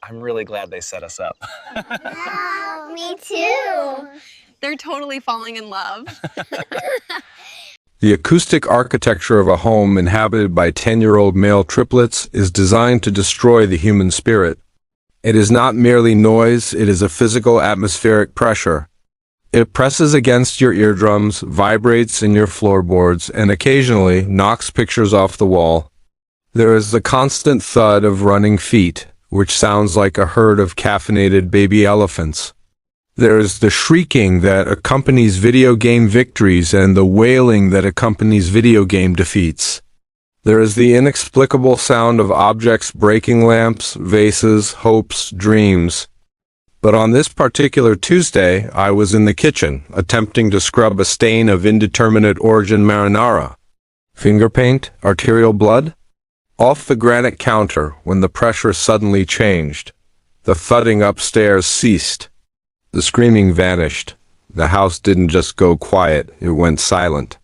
I'm really glad they set us up. Wow, me too. They're totally falling in love. The acoustic architecture of a home inhabited by 10-year-old male triplets is designed to destroy the human spirit. It is not merely noise, it is a physical atmospheric pressure. It presses against your eardrums, vibrates in your floorboards, and occasionally knocks pictures off the wall. There is the constant thud of running feet, which sounds like a herd of caffeinated baby elephants. There is the shrieking that accompanies video game victories and the wailing that accompanies video game defeats. There is the inexplicable sound of objects breaking lamps, vases, hopes, dreams. But on this particular Tuesday, I was in the kitchen, attempting to scrub a stain of indeterminate origin marinara. Finger paint? Arterial blood? Off the granite counter, when the pressure suddenly changed. The thudding upstairs ceased. The screaming vanished. The house didn't just go quiet, it went silent.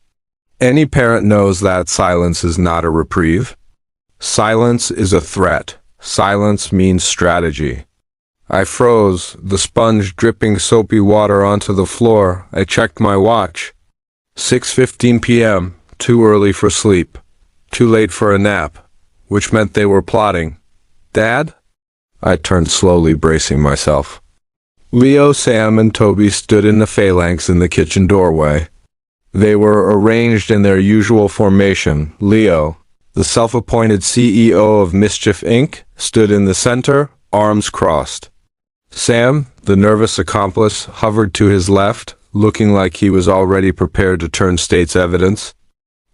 Any parent knows that silence is not a reprieve. Silence is a threat. Silence means strategy. I froze, the sponge dripping soapy water onto the floor. I checked my watch. 6:15 p.m., too early for sleep. Too late for a nap, which meant they were plotting. Dad? I turned slowly, bracing myself. Leo, Sam, and Toby stood in the phalanx in the kitchen doorway. They were arranged in their usual formation. Leo, the self-appointed CEO of Mischief Inc., stood in the center, arms crossed. Sam, the nervous accomplice, hovered to his left, looking like he was already prepared to turn state's evidence.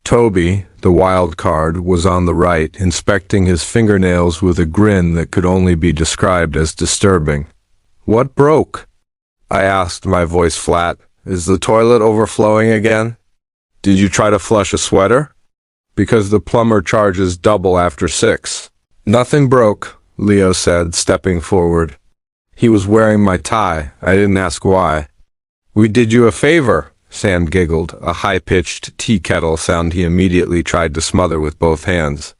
Toby, the wild card, was on the right, inspecting his fingernails with a grin that could only be described as disturbing. "What broke?" I asked, my voice flat. "Is the toilet overflowing again? Did you try to flush a sweater? Because the plumber charges double after 6. "Nothing broke," Leo said, stepping forward. He was wearing my tie. I didn't ask why. "We did you a favor," Sam giggled, a high-pitched tea kettle sound he immediately tried to smother with both hands.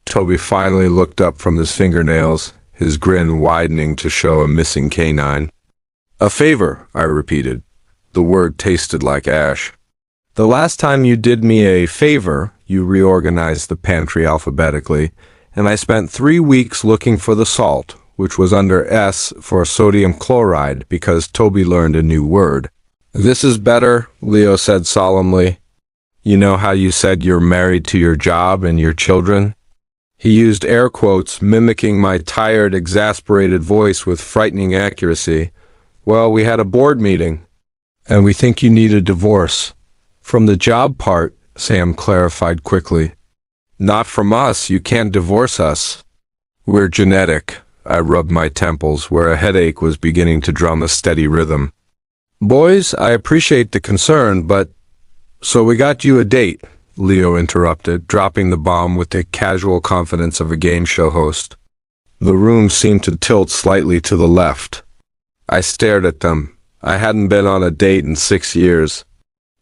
Toby finally looked up from his fingernails, his grin widening to show a missing canine. "A favor," I repeated. The word tasted like ash. "The last time you did me a favor, you reorganized the pantry alphabetically, and I spent 3 weeks looking for the salt, which was under S for sodium chloride because Toby learned a new word. "This is better," Leo said solemnly. "You know how you said you're married to your job and your children?" He used air quotes, mimicking my tired, exasperated voice with frightening accuracy. "Well, we had a board meeting, and we think you need a divorce." "From the job part," Sam clarified quickly. "Not from us. You can't divorce us. We're genetic." I rubbed my temples, where a headache was beginning to drum a steady rhythm. "Boys, I appreciate the concern, but—" "So we got you a date," Leo interrupted, dropping the bomb with the casual confidence of a game show host. The room seemed to tilt slightly to the left. I stared at them. I hadn't been on a date in 6 years.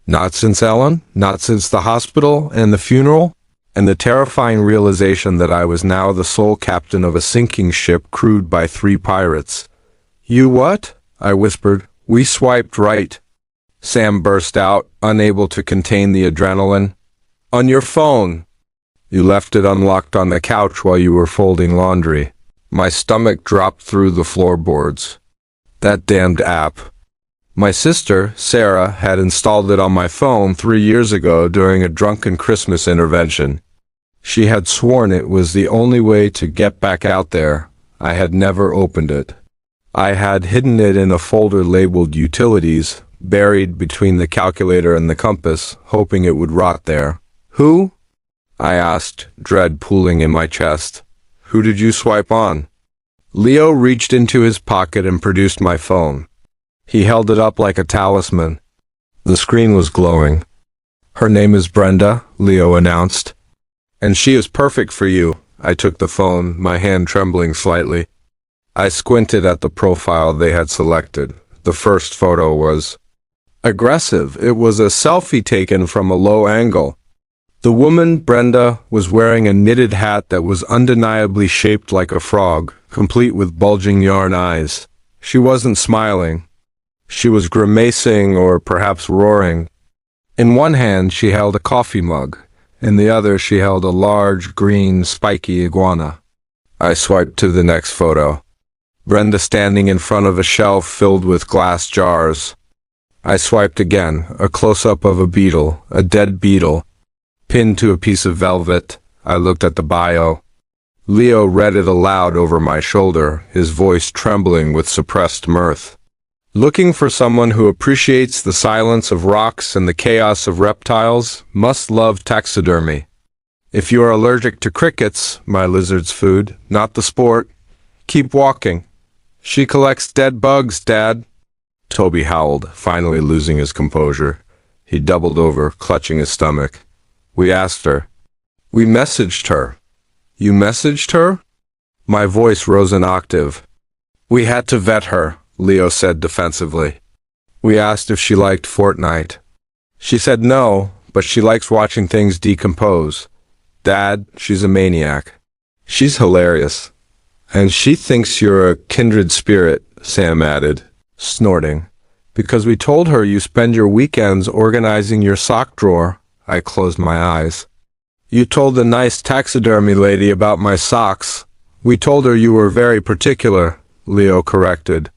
Not since Ellen, not since the hospital and the funeral, and the terrifying realization that I was now the sole captain of a sinking ship crewed by 3 pirates. "You what?" I whispered. "We swiped right." Sam burst out, unable to contain the adrenaline. "On your phone. You left it unlocked on the couch while you were folding laundry." My stomach dropped through the floorboards. That damned app. My sister, Sarah, had installed it on my phone 3 years ago during a drunken Christmas intervention. She had sworn it was the only way to get back out there. I had never opened it. I had hidden it in a folder labeled Utilities, buried between the calculator and the compass, hoping it would rot there. "Who?" I asked, dread pooling in my chest. "Who did you swipe on?" Leo reached into his pocket and produced my phone. He held it up like a talisman. The screen was glowing. "Her name is Brenda," Leo announced. "And she is perfect for you." I took the phone, my hand trembling slightly. I squinted at the profile they had selected. The first photo was aggressive. It was a selfie taken from a low angle. The woman, Brenda, was wearing a knitted hat that was undeniably shaped like a frog, complete with bulging yarn eyes. She wasn't smiling. She was grimacing or perhaps roaring. In one hand she held a coffee mug. In the other she held a large, green, spiky iguana. I swiped to the next photo. Brenda standing in front of a shelf filled with glass jars. I swiped again, a close-up of a beetle, a dead beetle, pinned to a piece of velvet. I looked at the bio. Leo read it aloud over my shoulder, his voice trembling with suppressed mirth. Looking for someone who appreciates the silence of rocks and the chaos of reptiles, must love taxidermy. If you are allergic to crickets, my lizard's food, not the sport, keep walking. She collects dead bugs, Dad. Toby howled, finally losing his composure. He doubled over, clutching his stomach. We asked her. We messaged her. You messaged her? My voice rose an octave. We had to vet her, Leo said defensively. We asked if she liked Fortnite. She said no, but she likes watching things decompose. Dad, she's a maniac. She's hilarious. And she thinks you're a kindred spirit, Sam added, snorting. Because we told her you spend your weekends organizing your sock drawer. I closed my eyes. You told the nice taxidermy lady about my socks. We told her you were very particular, Leo corrected.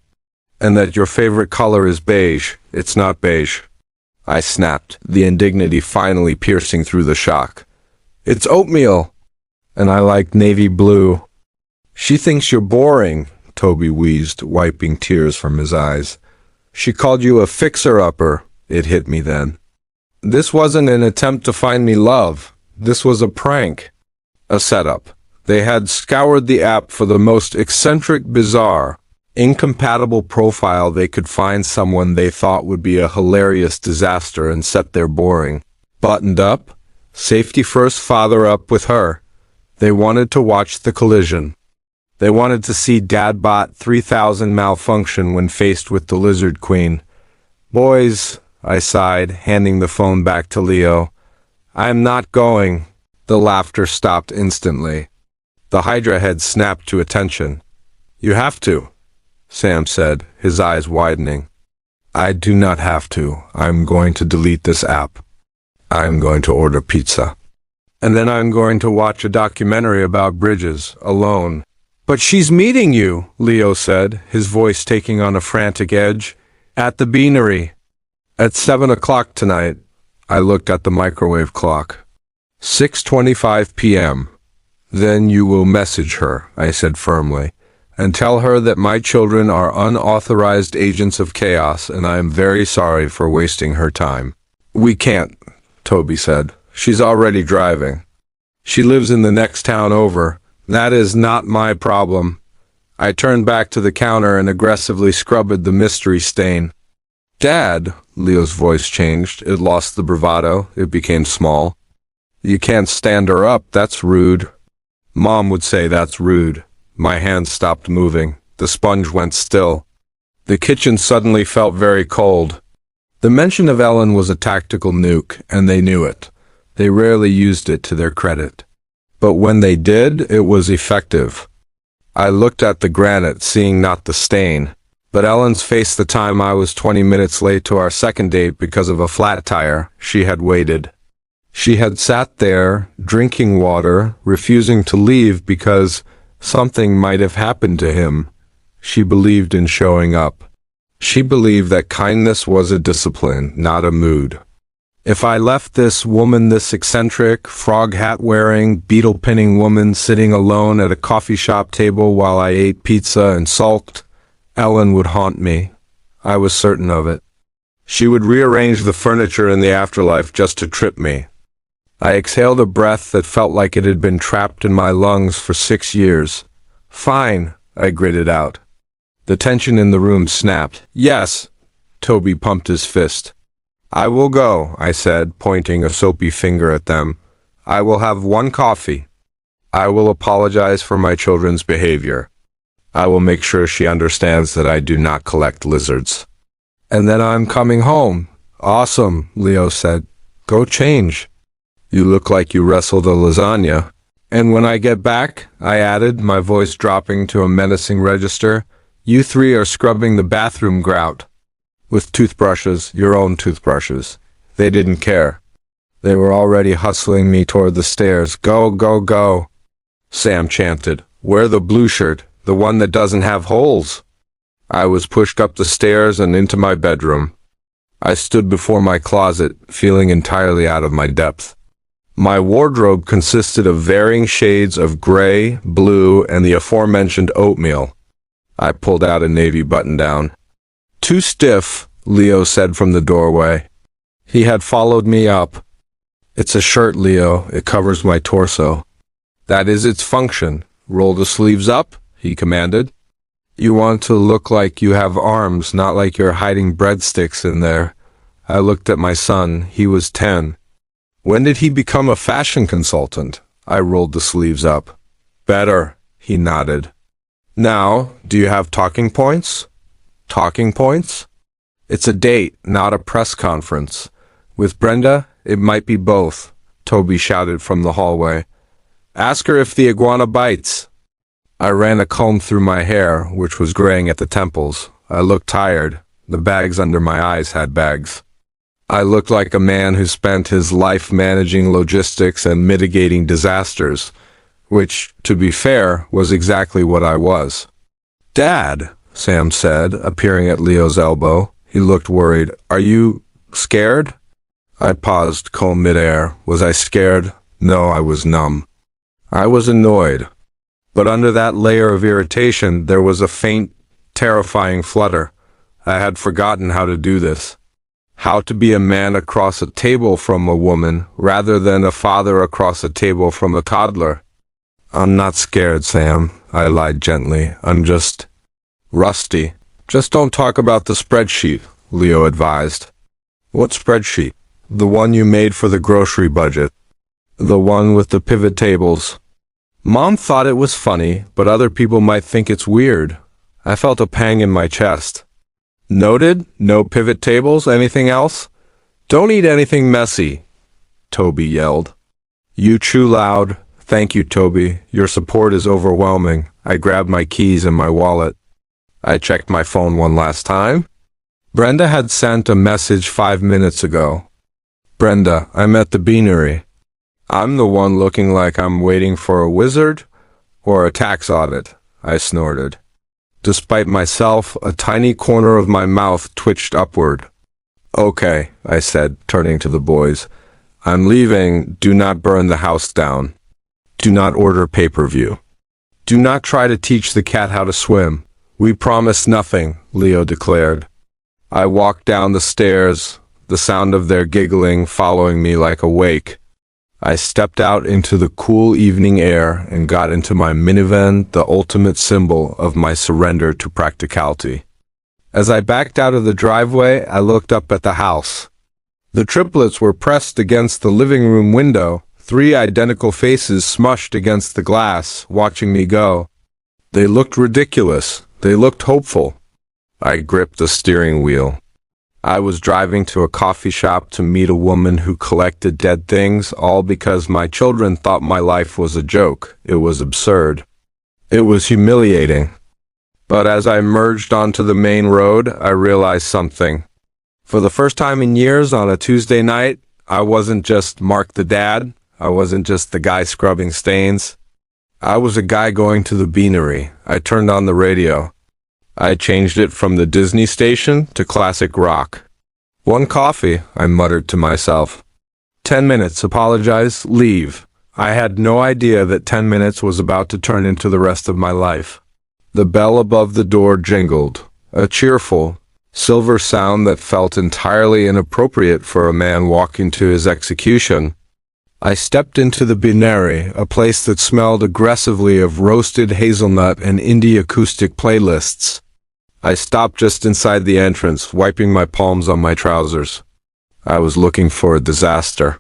And that your favorite color is beige. It's not beige. I snapped, the indignity finally piercing through the shock. It's oatmeal. And I like navy blue. She thinks you're boring, Toby wheezed, wiping tears from his eyes. She called you a fixer-upper. It hit me then. This wasn't an attempt to find me love. This was a prank. A setup. They had scoured the app for the most eccentric, bizarre, incompatible profile they could find someone they thought would be a hilarious disaster and set their boring, buttoned up, safety first father up with her. They wanted to watch the collision. They wanted to see Dadbot 3000 malfunction when faced with the Lizard Queen. Boys, I sighed, handing the phone back to Leo. I'm not going. The laughter stopped instantly. The Hydra head snapped to attention. You have to, Sam said, his eyes widening. I do not have to. I'm going to delete this app. I'm going to order pizza. And then I'm going to watch a documentary about bridges, alone. But she's meeting you, Leo said, his voice taking on a frantic edge. At the beanery. At 7 o'clock tonight. I looked at the microwave clock. 6:25 p.m. Then you will message her, I said firmly, and tell her that my children are unauthorized agents of chaos and I am very sorry for wasting her time. We can't, Toby said. She's already driving. She lives in the next town over. That is not my problem. I turned back to the counter and aggressively scrubbed the mystery stain. Dad, Leo's voice changed. It lost the bravado. It became small. You can't stand her up. That's rude. Mom would say that's rude. My hands stopped moving. The sponge went still. The kitchen suddenly felt very cold. The mention of Ellen was a tactical nuke, and they knew it. They rarely used it to their credit. But when they did, it was effective. I looked at the granite, seeing not the stain. But Ellen's face the time I was 20 minutes late to our second date because of a flat tire. She had waited. She had sat there, drinking water, refusing to leave because something might have happened to him. She believed in showing up. She believed that kindness was a discipline, not a mood. If I left this woman, this eccentric, frog hat-wearing, beetle-pinning woman sitting alone at a coffee shop table while I ate pizza and sulked, Ellen would haunt me. I was certain of it. She would rearrange the furniture in the afterlife just to trip me. I exhaled a breath that felt like it had been trapped in my lungs for 6 years. Fine, I gritted out. The tension in the room snapped. Yes, Toby pumped his fist. I will go, I said, pointing a soapy finger at them. I will have one coffee. I will apologize for my children's behavior. I will make sure she understands that I do not collect lizards. And then I'm coming home. Awesome, Leo said. Go change. You look like you wrestled a lasagna. And when I get back, I added, my voice dropping to a menacing register, you three are scrubbing the bathroom grout. With toothbrushes, your own toothbrushes. They didn't care. They were already hustling me toward the stairs. Go, go, go. Sam chanted. Wear the blue shirt, the one that doesn't have holes. I was pushed up the stairs and into my bedroom. I stood before my closet, feeling entirely out of my depth. My wardrobe consisted of varying shades of gray, blue, and the aforementioned oatmeal. I pulled out a navy button-down. Too stiff, Leo said from the doorway. He had followed me up. It's a shirt, Leo. It covers my torso. That is its function. Roll the sleeves up, he commanded. You want to look like you have arms, not like you're hiding breadsticks in there. I looked at my son. He was 10. When did he become a fashion consultant? I rolled the sleeves up. Better, he nodded. Now, do you have talking points? Talking points? It's a date, not a press conference. With Brenda, it might be both, Toby shouted from the hallway. Ask her if the iguana bites. I ran a comb through my hair, which was graying at the temples. I looked tired. The bags under my eyes had bags. I looked like a man who spent his life managing logistics and mitigating disasters, which, to be fair, was exactly what I was. Dad, Sam said, appearing at Leo's elbow. He looked worried. Are you scared? I paused, comb midair. Was I scared? No, I was numb. I was annoyed. But under that layer of irritation, there was a faint, terrifying flutter. I had forgotten how to do this. How to be a man across a table from a woman, rather than a father across a table from a toddler. I'm not scared, Sam, I lied gently. I'm just rusty. Just don't talk about the spreadsheet, Leo advised. What spreadsheet? The one you made for the grocery budget. The one with the pivot tables. Mom thought it was funny, but other people might think it's weird. I felt a pang in my chest. Noted? No pivot tables? Anything else? Don't eat anything messy, Toby yelled. You chew loud. Thank you, Toby. Your support is overwhelming. I grabbed my keys and my wallet. I checked my phone one last time. Brenda had sent a message 5 minutes ago. Brenda, I'm at the beanery. I'm the one looking like I'm waiting for a wizard or a tax audit, I snorted. Despite myself, a tiny corner of my mouth twitched upward. Okay, I said, turning to the boys. I'm leaving. Do not burn the house down. Do not order pay-per-view. Do not try to teach the cat how to swim. We promise nothing, Leo declared. I walked down the stairs, the sound of their giggling following me like a wake. I stepped out into the cool evening air and got into my minivan, the ultimate symbol of my surrender to practicality. As I backed out of the driveway, I looked up at the house. The triplets were pressed against the living room window, 3 identical faces smushed against the glass, watching me go. They looked ridiculous. They looked hopeful. I gripped the steering wheel. I was driving to a coffee shop to meet a woman who collected dead things, all because my children thought my life was a joke. It was absurd. It was humiliating. But as I merged onto the main road, I realized something. For the first time in years, on a Tuesday night, I wasn't just Mark the dad. I wasn't just the guy scrubbing stains. I was a guy going to the beanery. I turned on the radio. I changed it from the Disney station to classic rock. 1 coffee, I muttered to myself. 10 minutes, apologize, leave. I had no idea that 10 minutes was about to turn into the rest of my life. The bell above the door jingled, a cheerful, silver sound that felt entirely inappropriate for a man walking to his execution. I stepped into the beanery, a place that smelled aggressively of roasted hazelnut and indie acoustic playlists. I stopped just inside the entrance, wiping my palms on my trousers. I was looking for a disaster.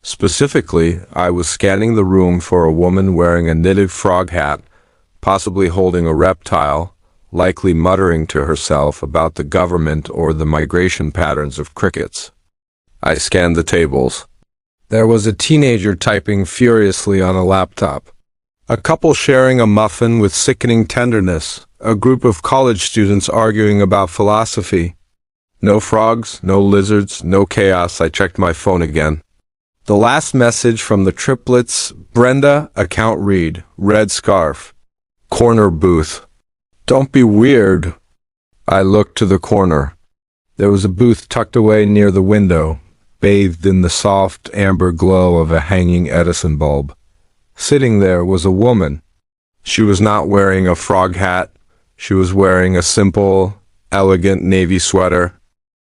Specifically, I was scanning the room for a woman wearing a knitted frog hat, possibly holding a reptile, likely muttering to herself about the government or the migration patterns of crickets. I scanned the tables. There was a teenager typing furiously on a laptop. A couple sharing a muffin with sickening tenderness. A group of college students arguing about philosophy. No frogs, no lizards, no chaos. I checked my phone again. The last message from the Triplets. Brenda, account read. Red scarf. Corner booth. Don't be weird. I looked to the corner. There was a booth tucked away near the window, bathed in the soft amber glow of a hanging Edison bulb. Sitting there was a woman. She was not wearing a frog hat. She was wearing a simple, elegant navy sweater.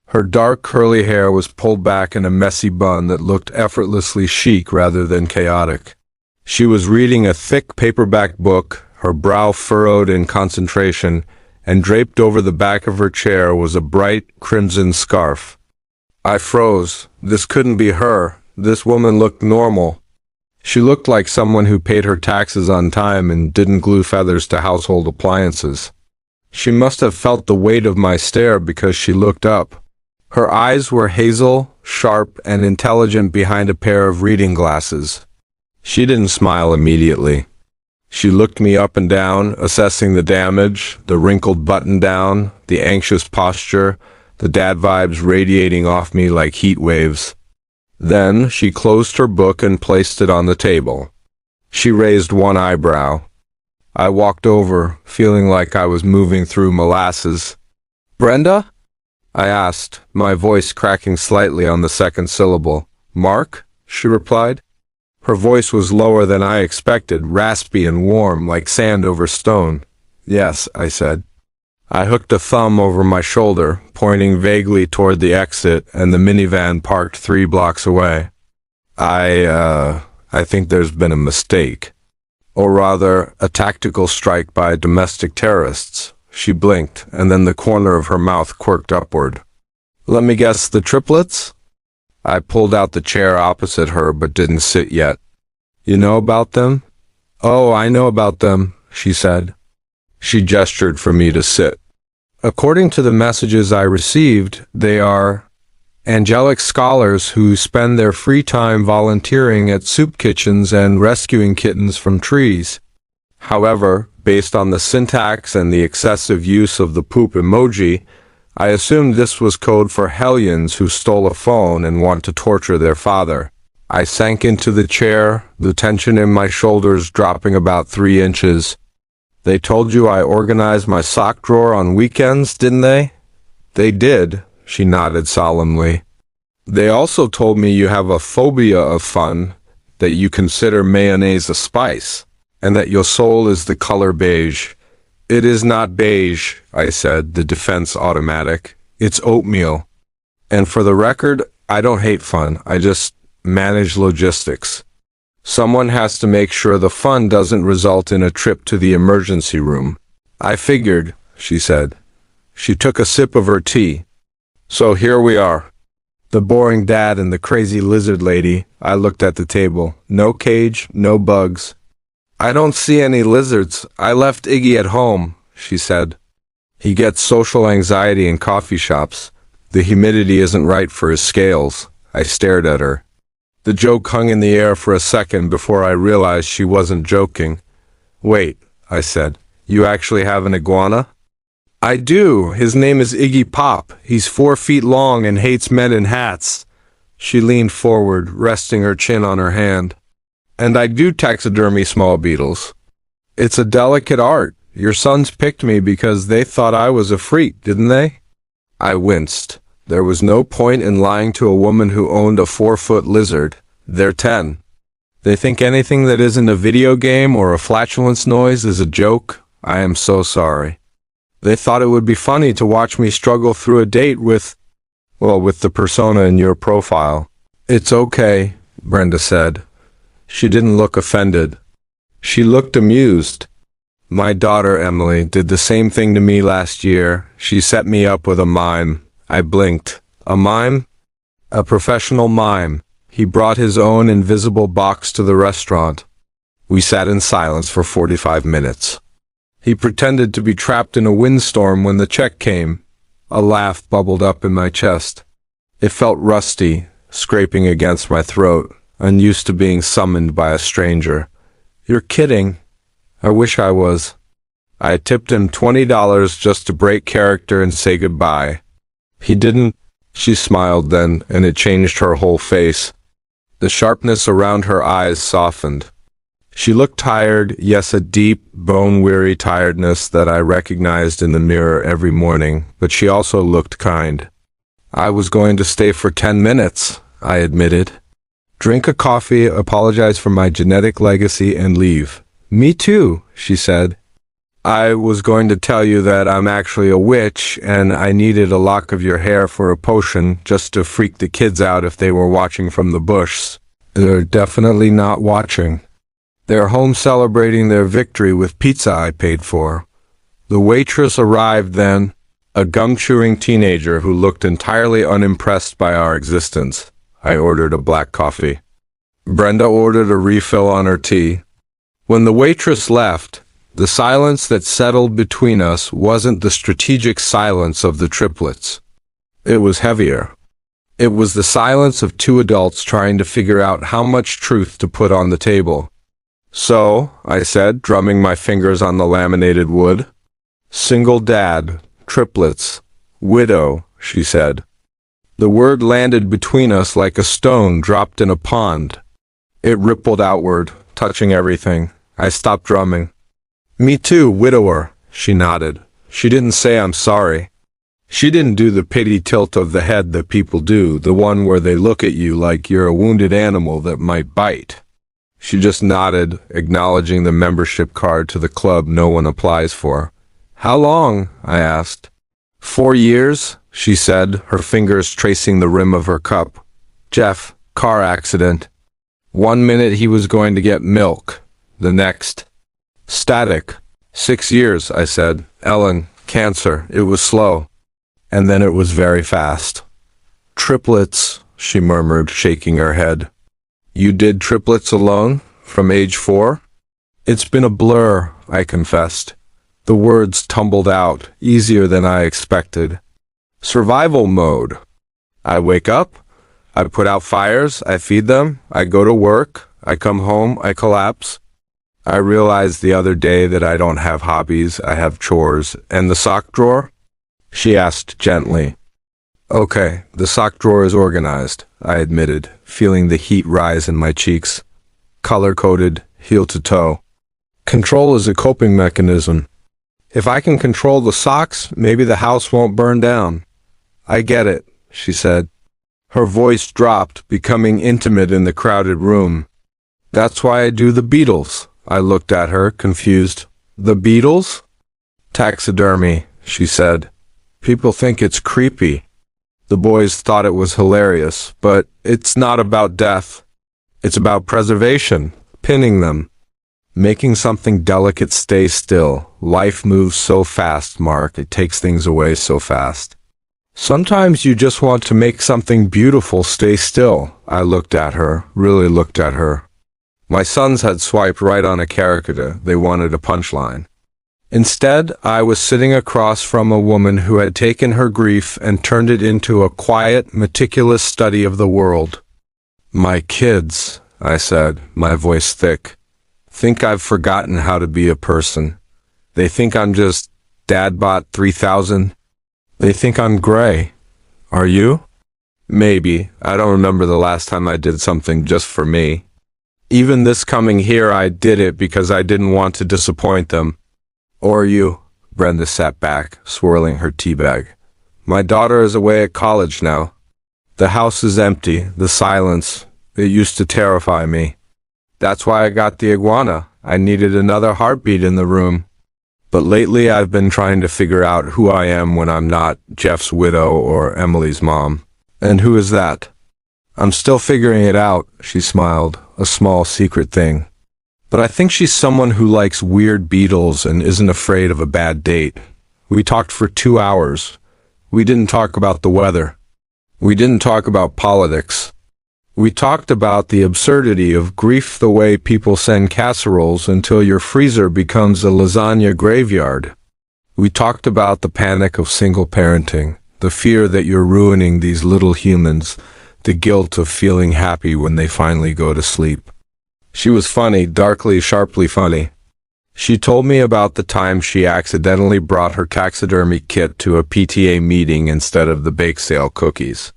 Her dark curly hair was pulled back in a messy bun that looked effortlessly chic rather than chaotic. She was reading a thick paperback book, her brow furrowed in concentration, and draped over the back of her chair was a bright crimson scarf. I froze. This couldn't be her. This woman looked normal. She looked like someone who paid her taxes on time and didn't glue feathers to household appliances. She must have felt the weight of my stare because she looked up. Her eyes were hazel, sharp, and intelligent behind a pair of reading glasses. She didn't smile immediately. She looked me up and down, assessing the damage, the wrinkled button-down, the anxious posture, the dad vibes radiating off me like heat waves. Then she closed her book and placed it on the table. She raised one eyebrow. I walked over, feeling like I was moving through molasses. "Brenda?" I asked, my voice cracking slightly on the second syllable. "Mark?" she replied. Her voice was lower than I expected, raspy and warm, like sand over stone. "Yes," I said. I hooked a thumb over my shoulder, pointing vaguely toward the exit and the minivan parked 3 blocks away. I think there's been a mistake. Or rather, a tactical strike by domestic terrorists." She blinked, and then the corner of her mouth quirked upward. "Let me guess, the Triplets?" I pulled out the chair opposite her, but didn't sit yet. "You know about them?" "Oh, I know about them," she said. She gestured for me to sit. "According to the messages I received, they are angelic scholars who spend their free time volunteering at soup kitchens and rescuing kittens from trees. However, based on the syntax and the excessive use of the poop emoji, I assumed this was code for hellions who stole a phone and want to torture their father." I sank into the chair, the tension in my shoulders dropping about 3 inches. "They told you I organized my sock drawer on weekends, didn't they?" "They did," she nodded solemnly. "They also told me you have a phobia of fun, that you consider mayonnaise a spice, and that your soul is the color beige." "It is not beige," I said, the defense automatic. "It's oatmeal. And for the record, I don't hate fun. I just manage logistics. Someone has to make sure the fun doesn't result in a trip to the emergency room." "I figured," she said. She took a sip of her tea. "So here we are. The boring dad and the crazy lizard lady." I looked at the table. "No cage, no bugs." "I don't see any lizards. I left Iggy at home," she said. "He gets social anxiety in coffee shops. The humidity isn't right for his scales." I stared at her. The joke hung in the air for a second before I realized she wasn't joking. "Wait," I said. "You actually have an iguana?" "I do. His name is Iggy Pop. He's 4 feet long and hates men in hats." She leaned forward, resting her chin on her hand. "And I do taxidermy small beetles. It's a delicate art. Your sons picked me because they thought I was a freak, didn't they?" I winced. There was no point in lying to a woman who owned a 4-foot lizard. They're 10. They think anything that isn't a video game or a flatulence noise is a joke. I am so sorry. They thought it would be funny to watch me struggle through a date with the persona in your profile. "It's okay," Brenda said. She didn't look offended. She looked amused. "My daughter, Emily, did the same thing to me last year. She set me up with a mime." I blinked. "A mime?" "A professional mime. He brought his own invisible box to the restaurant." We sat in silence for 45 minutes. He pretended to be trapped in a windstorm when the check came. A laugh bubbled up in my chest. It felt rusty, scraping against my throat. unused to being summoned by a stranger. You're kidding. I wish I was. I tipped him $20 just to break character and say goodbye. He didn't. She smiled then, and it changed her whole face. The sharpness around her eyes softened. She looked tired, yes, a deep, bone-weary tiredness that I recognized in the mirror every morning, but she also looked kind. I was going to stay for 10 minutes, I admitted. Drink a coffee, apologize for my genetic legacy, and leave. Me too, she said. I was going to tell you that I'm actually a witch, and I needed a lock of your hair for a potion just to freak the kids out if they were watching from the bush. They're definitely not watching. They're home celebrating their victory with pizza I paid for. The waitress arrived then, a gum-chewing teenager who looked entirely unimpressed by our existence. I ordered a black coffee. Brenda ordered a refill on her tea. When the waitress left, the silence that settled between us wasn't the strategic silence of the triplets. It was heavier. It was the silence of two adults trying to figure out how much truth to put on the table. So, I said, drumming my fingers on the laminated wood. Single dad, triplets, widow, she said. The word landed between us like a stone dropped in a pond. It rippled outward, touching everything. I stopped drumming. Me too, widower, she nodded. She didn't say I'm sorry. She didn't do the pity tilt of the head that people do, the one where they look at you like you're a wounded animal that might bite. She just nodded, acknowledging the membership card to the club no one applies for. How long? I asked. 4 years, she said, her fingers tracing the rim of her cup. Jeff, car accident. 1 minute he was going to get milk. The next. Static. 6 years, I said. Ellen, cancer. It was slow. And then it was very fast. Triplets, she murmured, shaking her head. You did triplets alone? From age 4? It's been a blur, I confessed. The words tumbled out, easier than I expected. Survival mode. I wake up, I put out fires, I feed them, I go to work, I come home, I collapse. I realized the other day that I don't have hobbies, I have chores. And the sock drawer? She asked gently. Okay, the sock drawer is organized, I admitted, feeling the heat rise in my cheeks. Color-coded, heel to toe. Control is a coping mechanism. If I can control the socks, maybe the house won't burn down. I get it, she said. Her voice dropped, becoming intimate in the crowded room. That's why I do the Beatles. I looked at her, confused. The Beatles? Taxidermy, she said. People think it's creepy. The boys thought it was hilarious, but it's not about death. It's about preservation, pinning them. Making something delicate stay still. Life moves so fast, Mark. It takes things away so fast. Sometimes you just want to make something beautiful stay still. I looked at her, really looked at her. My sons had swiped right on a caricature. They wanted a punchline. Instead, I was sitting across from a woman who had taken her grief and turned it into a quiet, meticulous study of the world. My kids, I said, my voice thick, think I've forgotten how to be a person. They think I'm just Dadbot 3000. They think I'm gray. Are you? Maybe. I don't remember the last time I did something just for me. Even this coming here, I did it because I didn't want to disappoint them. Or you. Brenda sat back, swirling her tea bag. My daughter is away at college now. The house is empty, the silence. It used to terrify me. That's why I got the iguana. I needed another heartbeat in the room. But lately I've been trying to figure out who I am when I'm not Jeff's widow or Emily's mom. And who is that? I'm still figuring it out, she smiled, a small secret thing. But I think she's someone who likes weird Beatles and isn't afraid of a bad date. We talked for 2 hours. We didn't talk about the weather. We didn't talk about politics. We talked about the absurdity of grief, the way people send casseroles until your freezer becomes a lasagna graveyard. We talked about the panic of single parenting, the fear that you're ruining these little humans, the guilt of feeling happy when they finally go to sleep. She was funny, darkly, sharply funny. She told me about the time she accidentally brought her taxidermy kit to a PTA meeting instead of the bake sale cookies.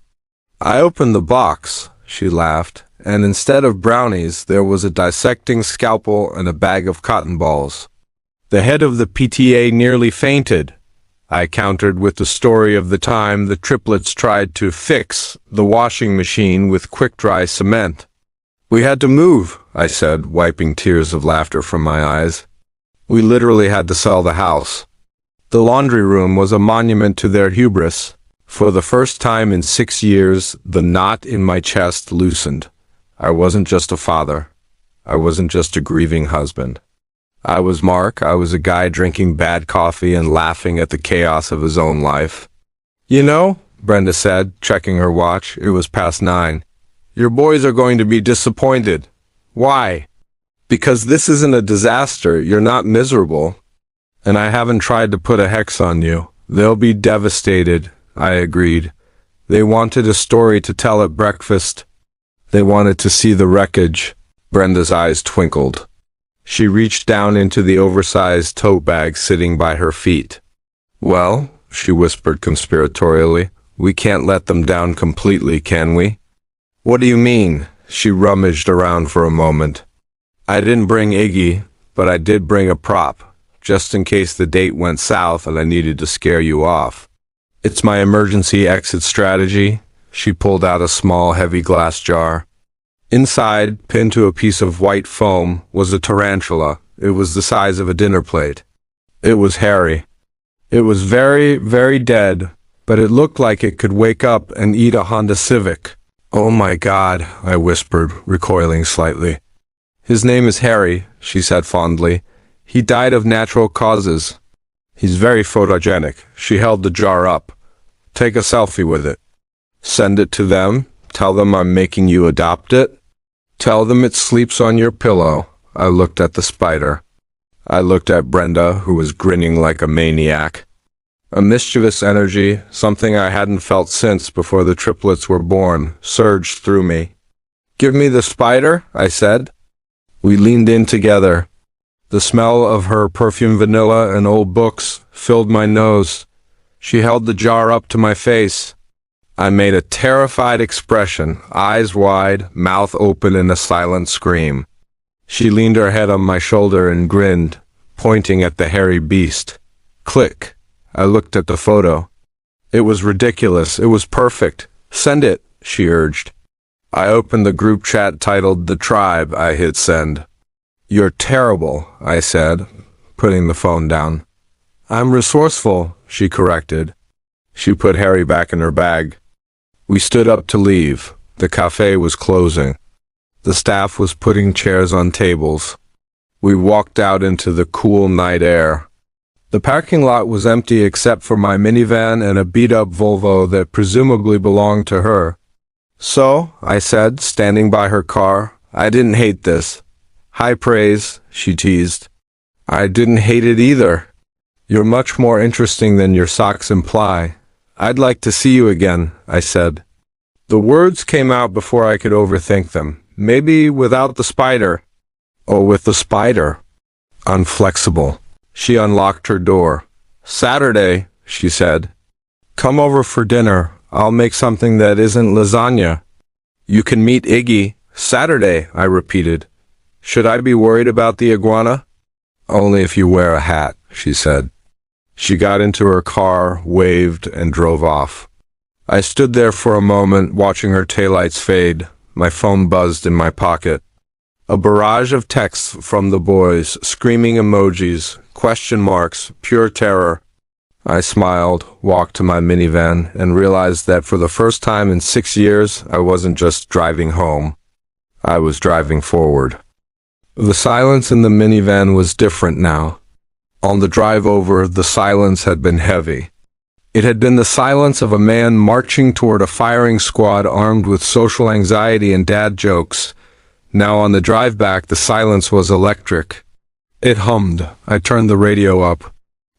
I opened the box, she laughed, and instead of brownies, there was a dissecting scalpel and a bag of cotton balls. The head of the PTA nearly fainted. I countered with the story of the time the triplets tried to fix the washing machine with quick-dry cement. We had to move, I said, wiping tears of laughter from my eyes. We literally had to sell the house. The laundry room was a monument to their hubris. For the first time in 6 years, the knot in my chest loosened. I wasn't just a father. I wasn't just a grieving husband. I was Mark. I was a guy drinking bad coffee and laughing at the chaos of his own life. You know, Brenda said, checking her watch, it was past 9. Your boys are going to be disappointed. Why? Because this isn't a disaster. You're not miserable. And I haven't tried to put a hex on you. They'll be devastated, I agreed. They wanted a story to tell at breakfast. They wanted to see the wreckage. Brenda's eyes twinkled. She reached down into the oversized tote bag sitting by her feet. Well, she whispered conspiratorially, we can't let them down completely, can we? What do you mean? She rummaged around for a moment. I didn't bring Iggy, but I did bring a prop, just in case the date went south and I needed to scare you off. It's my emergency exit strategy. She pulled out a small, heavy glass jar. Inside, pinned to a piece of white foam, was a tarantula. It was the size of a dinner plate. It was hairy. It was very, very dead, but it looked like it could wake up and eat a Honda Civic. Oh my God, I whispered, recoiling slightly. His name is Harry, she said fondly. He died of natural causes. He's very photogenic. She held the jar up. Take a selfie with it. Send it to them. Tell them I'm making you adopt it. Tell them it sleeps on your pillow. I looked at the spider. I looked at Brenda, who was grinning like a maniac. A mischievous energy, something I hadn't felt since before the triplets were born, surged through me. Give me the spider, I said. We leaned in together. The smell of her perfume vanilla and old books filled my nose. She held the jar up to my face. I made a terrified expression, eyes wide, mouth open in a silent scream. She leaned her head on my shoulder and grinned, pointing at the hairy beast. Click. I looked at the photo. It was ridiculous. It was perfect. Send it, she urged. I opened the group chat titled The Tribe. I hit send. You're terrible, I said, putting the phone down. I'm resourceful, she corrected. She put Harry back in her bag. We stood up to leave. The cafe was closing. The staff was putting chairs on tables. We walked out into the cool night air. The parking lot was empty except for my minivan and a beat-up Volvo that presumably belonged to her. So, I said, standing by her car, I didn't hate this. High praise, she teased. I didn't hate it either. You're much more interesting than your socks imply. I'd like to see you again, I said. The words came out before I could overthink them. Maybe without the spider. Or with the spider. Unflexible. She unlocked her door. Saturday, she said. Come over for dinner. I'll make something that isn't lasagna. You can meet Iggy. Saturday, I repeated. Should I be worried about the iguana? Only if you wear a hat, she said. She got into her car, waved, and drove off. I stood there for a moment, watching her taillights fade. My phone buzzed in my pocket. A barrage of texts from the boys, screaming emojis, question marks, pure terror. I smiled, walked to my minivan, and realized that for the first time in 6 years, I wasn't just driving home. I was driving forward. The silence in the minivan was different now. On the drive over, the silence had been heavy. It had been the silence of a man marching toward a firing squad armed with social anxiety and dad jokes. Now on the drive back, the silence was electric. It hummed. I turned the radio up.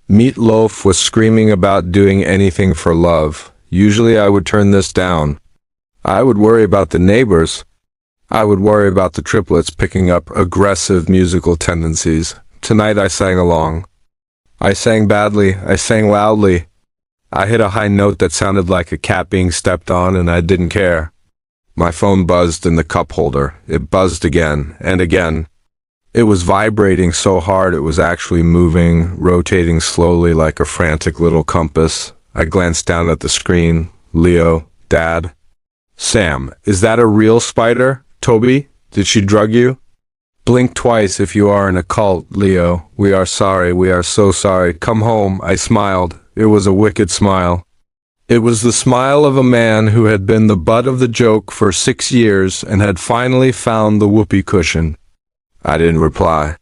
Meat Loaf was screaming about doing anything for love. Usually I would turn this down. I would worry about the neighbors. I would worry about the triplets picking up aggressive musical tendencies. Tonight I sang along. I sang badly. I sang loudly. I hit a high note that sounded like a cat being stepped on, and I didn't care. My phone buzzed in the cup holder. It buzzed again and again. It was vibrating so hard it was actually moving, rotating slowly like a frantic little compass. I glanced down at the screen. Leo, Dad. Sam, is that a real spider? Toby, did she drug you? Blink twice if you are in a cult, Leo. We are sorry, we are so sorry. Come home. I smiled. It was a wicked smile. It was the smile of a man who had been the butt of the joke for 6 years and had finally found the whoopee cushion. I didn't reply.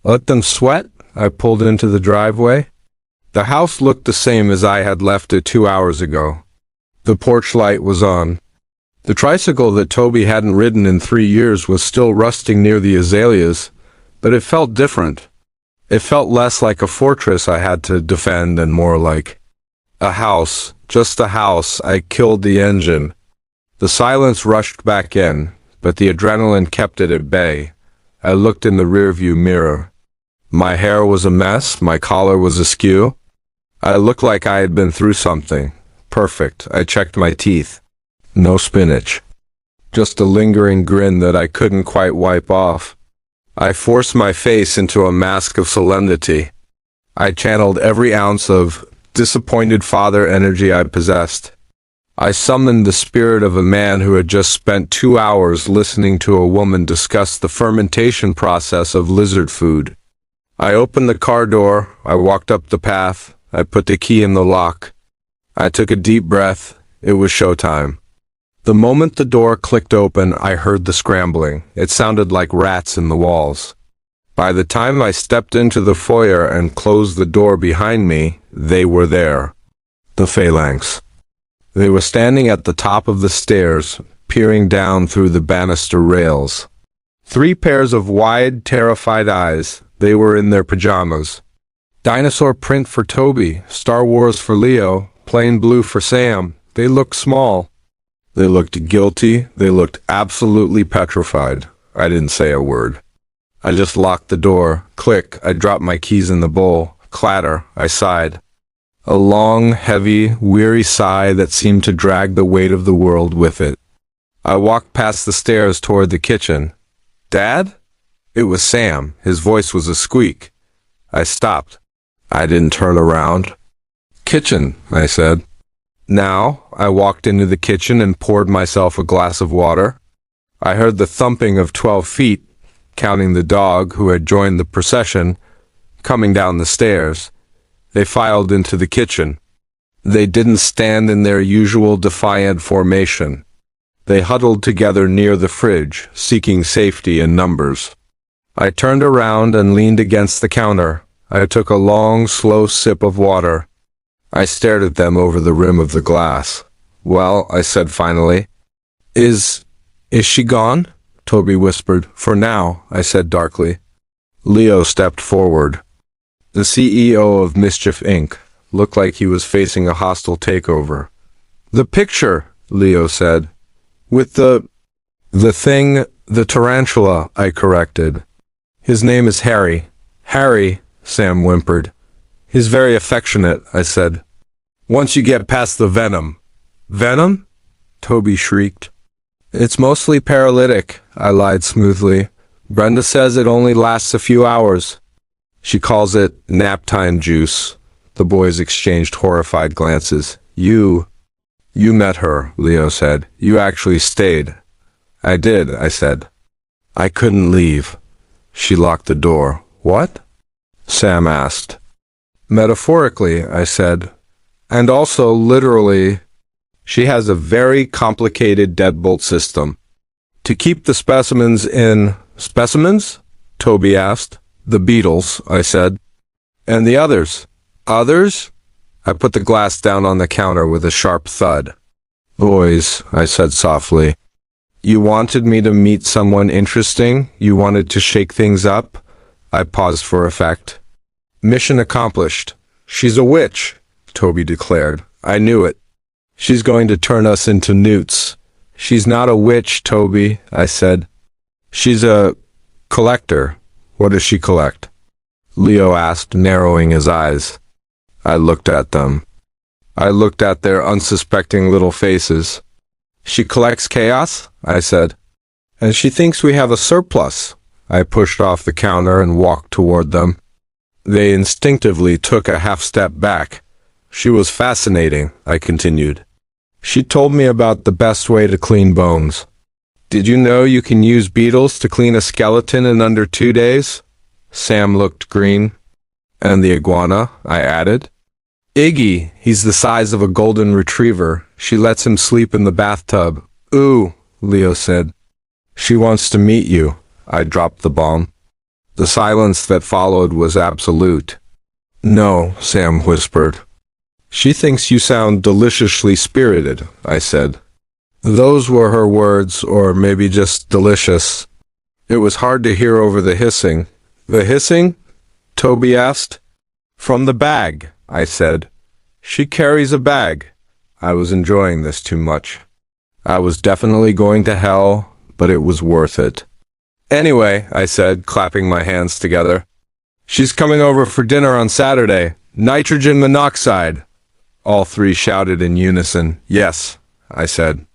Let them sweat? I pulled into the driveway. The house looked the same as I had left it 2 hours ago. The porch light was on. The tricycle that Toby hadn't ridden in 3 years was still rusting near the azaleas, but it felt different. It felt less like a fortress I had to defend and more like a house, just a house. I killed the engine. The silence rushed back in, but the adrenaline kept it at bay. I looked in the rearview mirror. My hair was a mess, my collar was askew. I looked like I had been through something. Perfect. I checked my teeth. No spinach. Just a lingering grin that I couldn't quite wipe off. I forced my face into a mask of solemnity. I channeled every ounce of disappointed father energy I possessed. I summoned the spirit of a man who had just spent 2 hours listening to a woman discuss the fermentation process of lizard food. I opened the car door. I walked up the path. I put the key in the lock. I took a deep breath. It was showtime. The moment the door clicked open, I heard the scrambling. It sounded like rats in the walls. By the time I stepped into the foyer and closed the door behind me, they were there. The phalanx. They were standing at the top of the stairs, peering down through the banister rails. 3 pairs of wide, terrified eyes. They were in their pajamas. Dinosaur print for Toby, Star Wars for Leo, plain blue for Sam. They looked small. They looked guilty. They looked absolutely petrified. I didn't say a word. I just locked the door. Click. I dropped my keys in the bowl. Clatter. I sighed. A long, heavy, weary sigh that seemed to drag the weight of the world with it. I walked past the stairs toward the kitchen. Dad? It was Sam. His voice was a squeak. I stopped. I didn't turn around. Kitchen, I said. Now, I walked into the kitchen and poured myself a glass of water. I heard the thumping of 12 feet, counting the dog who had joined the procession, coming down the stairs. They filed into the kitchen. They didn't stand in their usual defiant formation. They huddled together near the fridge, seeking safety in numbers. I turned around and leaned against the counter. I took a long, slow sip of water. I stared at them over the rim of the glass. Well, I said finally. Is she gone? Toby whispered. For now, I said darkly. Leo stepped forward. The CEO of Mischief Inc. looked like he was facing a hostile takeover. The picture, Leo said. With the thing, the tarantula, I corrected. His name is Harry. Harry, Sam whimpered. He's very affectionate, I said. Once you get past the venom. Venom? Toby shrieked. It's mostly paralytic, I lied smoothly. Brenda says it only lasts a few hours. She calls it nap time juice. The boys exchanged horrified glances. You met her, Leo said. You actually stayed. I did, I said. I couldn't leave. She locked the door. What? Sam asked. Metaphorically, I said. And also literally, she has a very complicated deadbolt system. To keep the specimens in... Specimens? Toby asked. The beetles, I said. And the others? Others? I put the glass down on the counter with a sharp thud. Boys, I said softly. You wanted me to meet someone interesting? You wanted to shake things up? I paused for effect. Mission accomplished. She's a witch, Toby declared. I knew it. She's going to turn us into newts. She's not a witch, Toby, I said. She's a collector. What does she collect? Leo asked, narrowing his eyes. I looked at them. I looked at their unsuspecting little faces. She collects chaos, I said. And she thinks we have a surplus. I pushed off the counter and walked toward them. They instinctively took a half step back. She was fascinating, I continued. She told me about the best way to clean bones. Did you know you can use beetles to clean a skeleton in under 2 days? Sam looked green. And the iguana, I added. Iggy, he's the size of a golden retriever. She lets him sleep in the bathtub. Ooh, Leo said. She wants to meet you. I dropped the bomb. The silence that followed was absolute. No, Sam whispered. She thinks you sound deliciously spirited, I said. Those were her words, or maybe just delicious. It was hard to hear over the hissing. The hissing? Toby asked. From the bag, I said. She carries a bag. I was enjoying this too much. I was definitely going to hell, but it was worth it. Anyway, I said, clapping my hands together. She's coming over for dinner on Saturday. Nitrogen monoxide. All three shouted in unison. Yes, I said.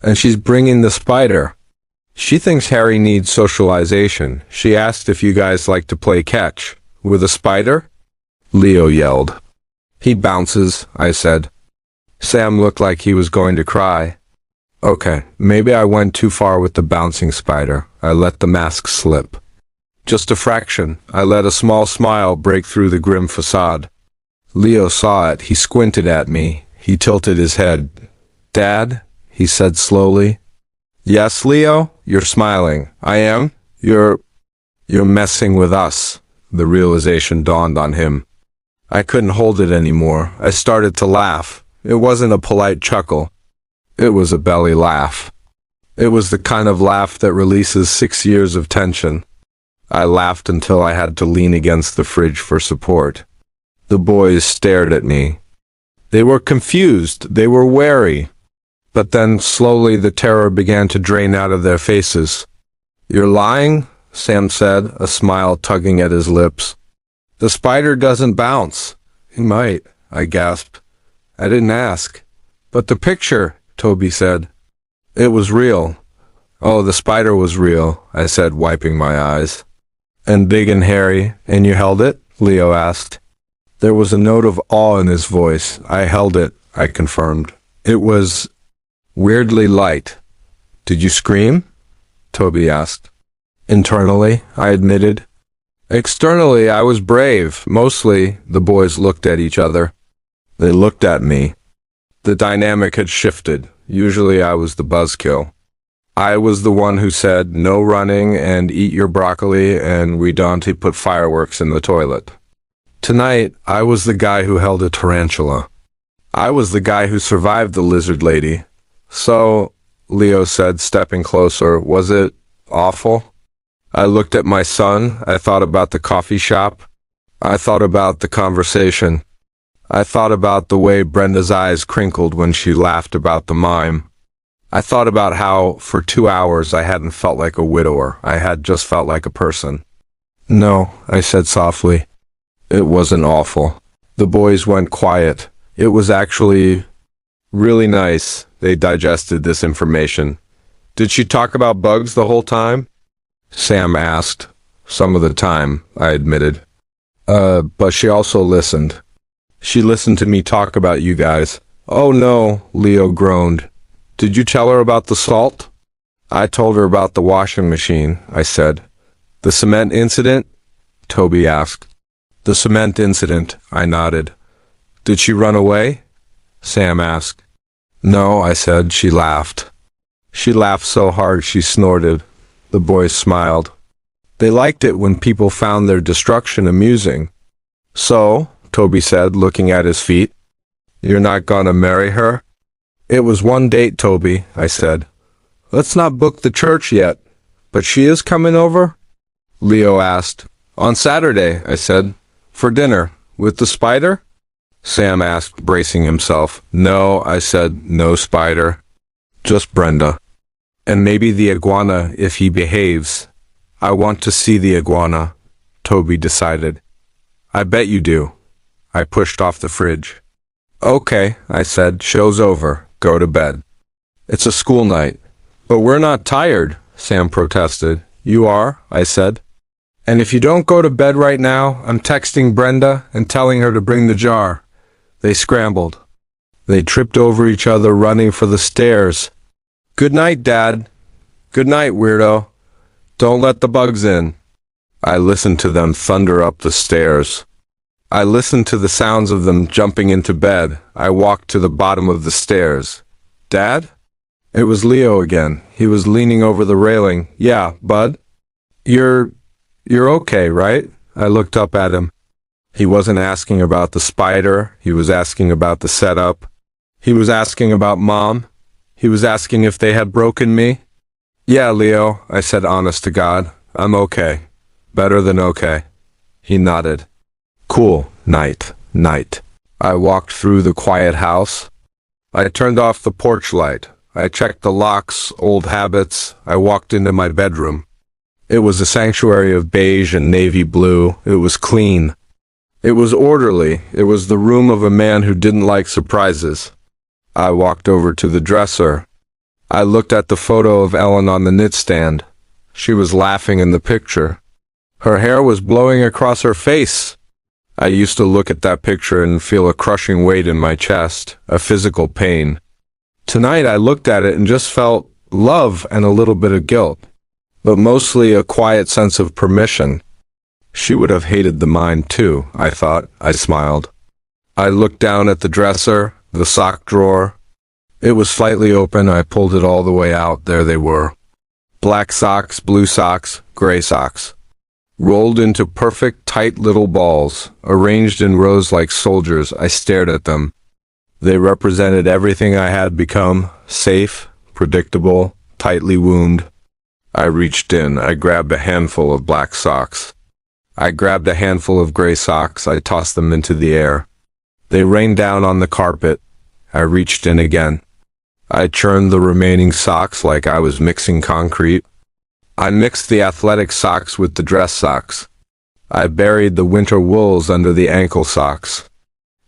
And she's bringing the spider. She thinks Harry needs socialization. She asked if you guys like to play catch. With a spider? Leo yelled. He bounces, I said. Sam looked like he was going to cry. Okay, maybe I went too far with the bouncing spider. I let the mask slip. Just a fraction. I let a small smile break through the grim facade. Leo saw it. He squinted at me. He tilted his head. Dad? He said slowly. Yes, Leo? You're smiling. I am? You're messing with us. The realization dawned on him. I couldn't hold it anymore. I started to laugh. It wasn't a polite chuckle. It was a belly laugh. It was the kind of laugh that releases 6 years of tension. I laughed until I had to lean against the fridge for support. The boys stared at me. They were confused. They were wary. But then, slowly, the terror began to drain out of their faces. You're lying? Sam said, a smile tugging at his lips. The spider doesn't bounce. He might, I gasped. I didn't ask. But the picture, Toby said. It was real. Oh, the spider was real, I said, wiping my eyes. And big and hairy, and you held it? Leo asked. There was a note of awe in his voice. I held it, I confirmed. It was weirdly light. Did you scream? Toby asked. Internally, I admitted. Externally, I was brave. Mostly, the boys looked at each other. They looked at me. The dynamic had shifted. Usually I was the buzzkill. I was the one who said, no running and eat your broccoli, and we don't put fireworks in the toilet. Tonight, I was the guy who held a tarantula. I was the guy who survived the lizard lady. So, Leo said, stepping closer, was it awful? I looked at my son. I thought about the coffee shop. I thought about the conversation. I thought about the way Brenda's eyes crinkled when she laughed about the mime. I thought about how, for 2 hours, I hadn't felt like a widower. I had just felt like a person. No, I said softly. It wasn't awful. The boys went quiet. It was actually really nice. They digested this information. Did she talk about bugs the whole time? Sam asked. Some of the time, I admitted. But she also listened. She listened to me talk about you guys. Oh no, Leo groaned. Did you tell her about the salt? I told her about the washing machine, I said. The cement incident? Toby asked. The cement incident, I nodded. Did she run away? Sam asked. No, I said. She laughed. She laughed so hard she snorted. The boys smiled. They liked it when people found their destruction amusing. So, Toby said, looking at his feet, you're not gonna marry her? It was one date, Toby, I said. Let's not book the church yet. But she is coming over? Leo asked. On Saturday, I said. For dinner. With the spider? Sam asked, bracing himself. No, I said, no spider. Just Brenda. And maybe the iguana if he behaves. I want to see the iguana, Toby decided. I bet you do. I pushed off the fridge. Okay, I said, show's over. Go to bed. It's a school night. But we're not tired, Sam protested. You are, I said. And if you don't go to bed right now, I'm texting Brenda and telling her to bring the jar. They scrambled. They tripped over each other running for the stairs. Good night, Dad. Good night, weirdo. Don't let the bugs in. I listened to them thunder up the stairs. I listened to the sounds of them jumping into bed. I walked to the bottom of the stairs. Dad? It was Leo again. He was leaning over the railing. Yeah, bud? You're okay, right? I looked up at him. He wasn't asking about the spider. He was asking about the setup. He was asking about Mom. He was asking if they had broken me. Yeah, Leo, I said honest to God. I'm okay. Better than okay. He nodded. Cool. Night. Night. I walked through the quiet house. I turned off the porch light. I checked the locks, old habits. I walked into my bedroom. It was a sanctuary of beige and navy blue. It was clean. It was orderly. It was the room of a man who didn't like surprises. I walked over to the dresser. I looked at the photo of Ellen on the knitstand. She was laughing in the picture. Her hair was blowing across her face. I used to look at that picture and feel a crushing weight in my chest, a physical pain. Tonight I looked at it and just felt love and a little bit of guilt, but mostly a quiet sense of permission. She would have hated the mine too, I thought. I smiled. I looked down at the dresser, the sock drawer. It was slightly open. I pulled it all the way out. There they were. Black socks, blue socks, gray socks. Rolled into perfect, tight little balls, arranged in rows like soldiers. I stared at them. They represented everything I had become: safe, predictable, tightly wound. I reached in. I grabbed a handful of black socks. I grabbed a handful of gray socks. I tossed them into the air. They rained down on the carpet. I reached in again. I churned the remaining socks like I was mixing concrete. I mixed the athletic socks with the dress socks. I buried the winter wools under the ankle socks.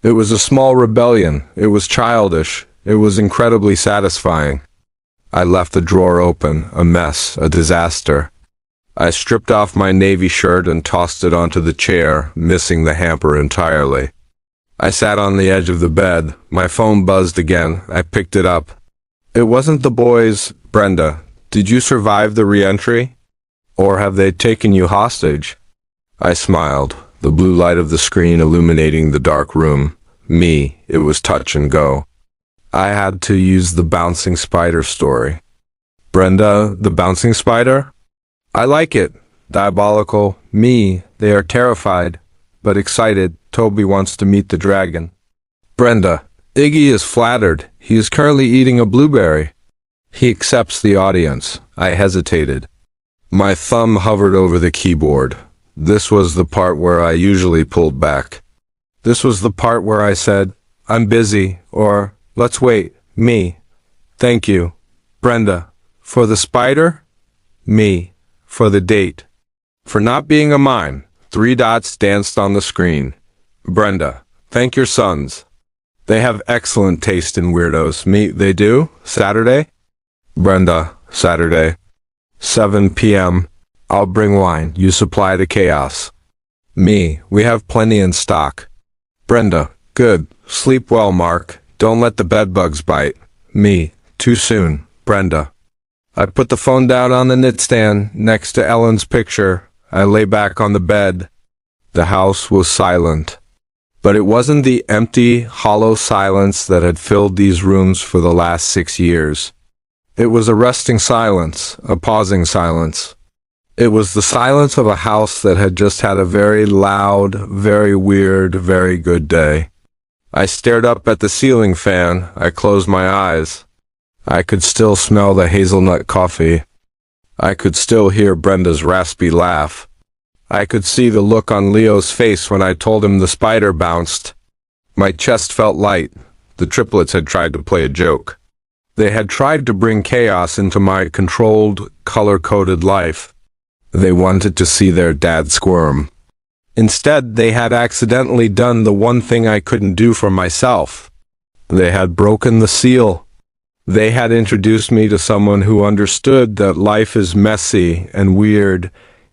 It was a small rebellion. It was childish. It was incredibly satisfying. I left the drawer open, a mess, a disaster. I stripped off my navy shirt and tossed it onto the chair, missing the hamper entirely. I sat on the edge of the bed. My phone buzzed again. I picked it up. It wasn't the boys. Brenda, did you survive the re-entry? Or have they taken you hostage? I smiled, the blue light of the screen illuminating the dark room. Me, it was touch and go. I had to use the bouncing spider story. Brenda, the bouncing spider? I like it. Diabolical. Me, they are terrified, but excited. Toby wants to meet the dragon. Brenda, Iggy is flattered. He is currently eating a blueberry. He accepts the audience. I hesitated. My thumb hovered over the keyboard. This was the part where I usually pulled back. This was the part where I said, I'm busy, or, let's wait, me. Thank you. Brenda, for the spider? Me, for the date. For not being a mime. 3 dots danced on the screen. Brenda, thank your sons. They have excellent taste in weirdos. Me, they do? Saturday? Brenda, Saturday. 7 p.m. I'll bring wine. You supply the chaos. Me, we have plenty in stock. Brenda, good. Sleep well, Mark. Don't let the bedbugs bite. Me, too soon. Brenda. I put the phone down on the nightstand next to Ellen's picture. I lay back on the bed. The house was silent. But it wasn't the empty, hollow silence that had filled these rooms for the last 6 years. It was a resting silence, a pausing silence. It was the silence of a house that had just had a very loud, very weird, very good day. I stared up at the ceiling fan. I closed my eyes. I could still smell the hazelnut coffee. I could still hear Brenda's raspy laugh. I could see the look on Leo's face when I told him the spider bounced. My chest felt light. The triplets had tried to play a joke. They had tried to bring chaos into my controlled, color-coded life. They wanted to see their dad squirm. Instead, they had accidentally done the one thing I couldn't do for myself. They had broken the seal. They had introduced me to someone who understood that life is messy and weird,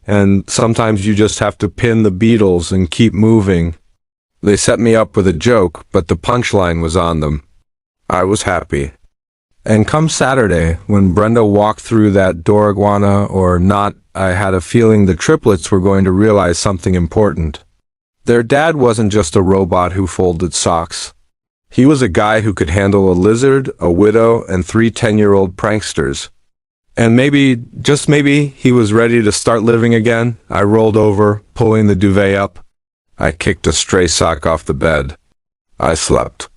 and sometimes you just have to pin the Beatles and keep moving. They set me up with a joke, but the punchline was on them. I was happy. And come Saturday, when Brenda walked through that door, iguana or not, I had a feeling the triplets were going to realize something important. Their dad wasn't just a robot who folded socks. He was a guy who could handle a lizard, a widow, and 3 10-year-old pranksters. And maybe, just maybe, he was ready to start living again. I rolled over, pulling the duvet up. I kicked a stray sock off the bed. I slept.